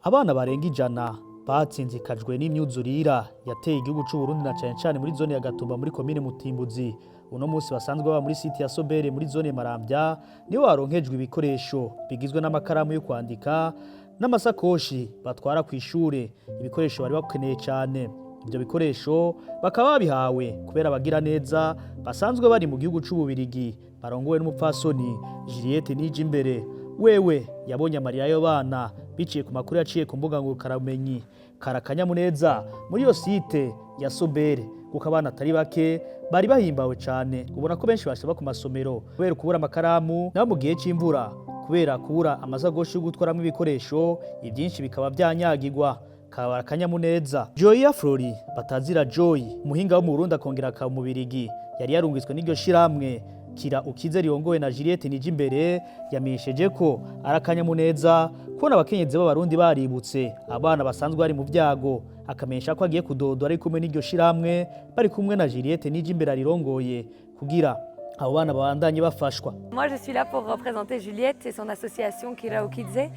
Abana barenga ijana batsinzikajwe n'imyuzurira yateye igihugu c'u Burundi na cane cane muri zone ya Gatumba muri komine Mutimbuzi. Uno musi basanzwe baba muri site ya Sobere muri zone Maramvya niho waronkejwe ibikoresho bigizwe n'amakaramu yo kwandika n'amasakoshi batwara kw'ishure. Ibikoresho bari bakeneye cane. Ibyo bikoresho bakaba babihawe kubera abagira neza basanzwe bari mu gihugu c'u Bubirigi barongowe n'umupfasoni Juliette Nijimbere. Wewe yabonye amarira y'abo bana biciye ku makuru yaciye ku mbuga ngurukanabumenyi. Karakanyamuneza muri iyo site ya Sobere kuko abana atari bake bari bahimbawe cane. Ubona ko benshi bashaba ku masomero kubera kubura amakaramu nabo mu gihe c'imvura kubera kubura amasakoshi yo gutwaramwo ibikoresho, ivyinshi bikaba vyanyagirwa. Karakanyamuneza Joya Flori batazira Joy umuhinga wo mu Burundi akongera akaba mu Birigi yari yarungitswe n'iryo shiramwe Kira Ukize riongowe na Juliette Nijimbere yamenyesheje ko arakanyamuneza kubona abakenyezi b'abarundi baributse abana basanzwe bari mu vyago, akamenyesha ko agiye kudodwa ari kumwe n'iryo shiramwe bari kumwe na Juliette Nijimbere rirongoye kugira abo bana babandanye bafashwa. Moi je suis là pour représenter Juliette et son association Kira Ukize.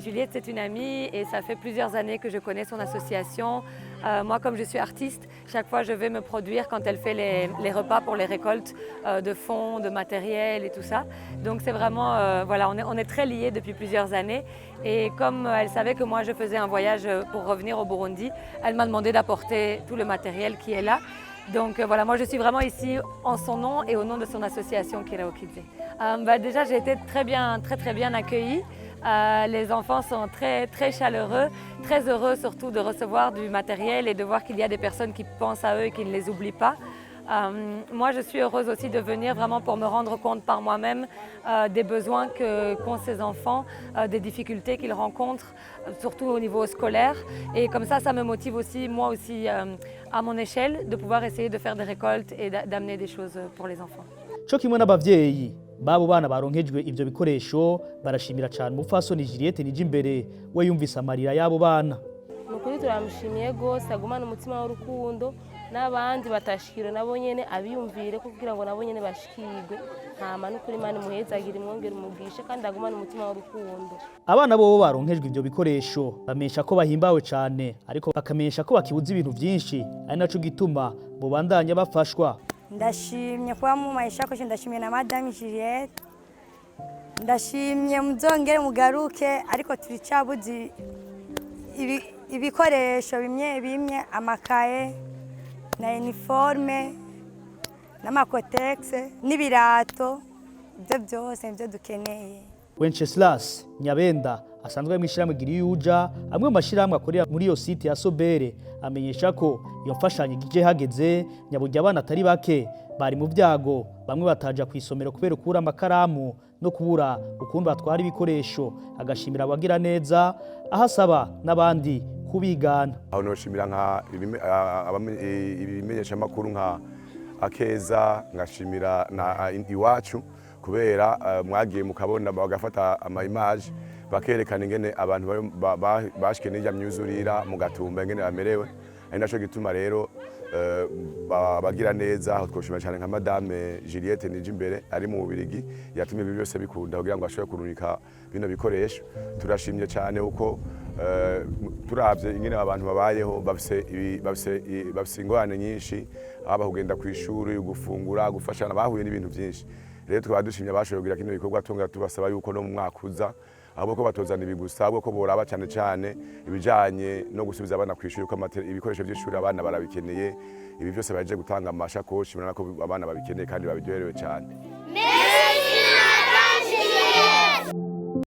Juliette c'est une amie et ça fait plusieurs années que je connais son association. Moi comme je suis artiste, chaque fois je vais me produire quand elle fait les repas pour les récoltes de fonds, de matériel et tout ça. Donc c'est vraiment, voilà, on est très liés depuis plusieurs années. Et comme elle savait que moi je faisais un voyage pour revenir au Burundi, elle m'a demandé d'apporter tout le matériel qui est là. Donc voilà, moi je suis vraiment ici en son nom et au nom de son association Kira Ukize. Déjà j'ai été très bien accueillie. Les enfants sont très chaleureux, très heureux surtout de recevoir du matériel et de voir qu'il y a des personnes qui pensent à eux et qui ne les oublient pas. Moi, je suis heureuse aussi de venir vraiment pour me rendre compte par moi-même des besoins qu'ont ces enfants, des difficultés qu'ils rencontrent, surtout au niveau scolaire. Et comme ça me motive aussi, moi aussi, à mon échelle, de pouvoir essayer de faire des récoltes et d'amener des choses pour les enfants. Co kimwe n'abavyeyi babo bana baronkejwe ivyo bikoresho barashimira cyane umupfasoni Juliette Nijimbere we yumvise amarira y'abo bana. Nukuri turamushimiye gose agumana umutima w'urukundo n'abandi batashikiro nabo nyene abiyumvire ko kugira ngo nabo nyene bashikirwe ntama n'ukuri Imana muhezagira imwongera umugisha kandi agumana umutima w'urukundo. Abana bo baronkejwe ivyo bikoresho bamesha ko bahimbawe cyane ariko bakamenyesha ko bakibuza ibintu vyinshi ari naco gituma bo bandanya bafashwa. Ndashimye kuba mu mayishakoshi, ndashimye na Madame Juliette, ndashimye muzongere mugaruke ariko turicabuzi ibikoresho bimwe amakaye na uniforme n'amakotexe n'ibirato, ibyo byose nibyo dukeneye. Wenceslas Nyabenda asanzwe mw'ishiramwe Giriyuja amwe mu mashirahamwe akorera muri iyo site ya Sobere amenyesha ko iyo mfashanyo ije hageze nyaburya abana atari bake bari mu vyago, bamwe bataja kwisomero kubera kubura amakaramu no kubura ukuntu batwara ibikoresho. Agashimira abagira neza ahasaba n'abandi kubigana. Aho noshimira nka ibimenyesha makuru nka Akeza, ngashimira na Iwacu kubera mwagiye mukabona bagafata ama image bakerekana ingene abantu bashike n'ijya myuzurira mu Gatumba ingene bamerewe. Ari naco gituma rero bagira neza aho twoshima cyane nka Madame Juliette Nijimbere ari mu Bubirigi yatumye ibi byose bikunda kugira ngo ashobore kururika bino bikoresho. Turashimye cyane uko turavye ingene abantu babayeho bafise ingorane nyinshi, aba kugenda ku ishuri, gufungura, gufashana, bahuye n'ibintu byinshi. Rero twaba dushimye bashoboye kugira kino bikorwa, tongera tubasaba yuko no mu mwaka uza ahubwo ko batozana ibigusa, ahubwo ko boraba cyane cyane ibijanye no gusubiza abana ku ishuri, ko ibikoresho by'ishuri abana barabikeneye. Ibi byose baje gutanga amashakoshi, urabona ko abana babikeneye kandi babiryoherewe cyane.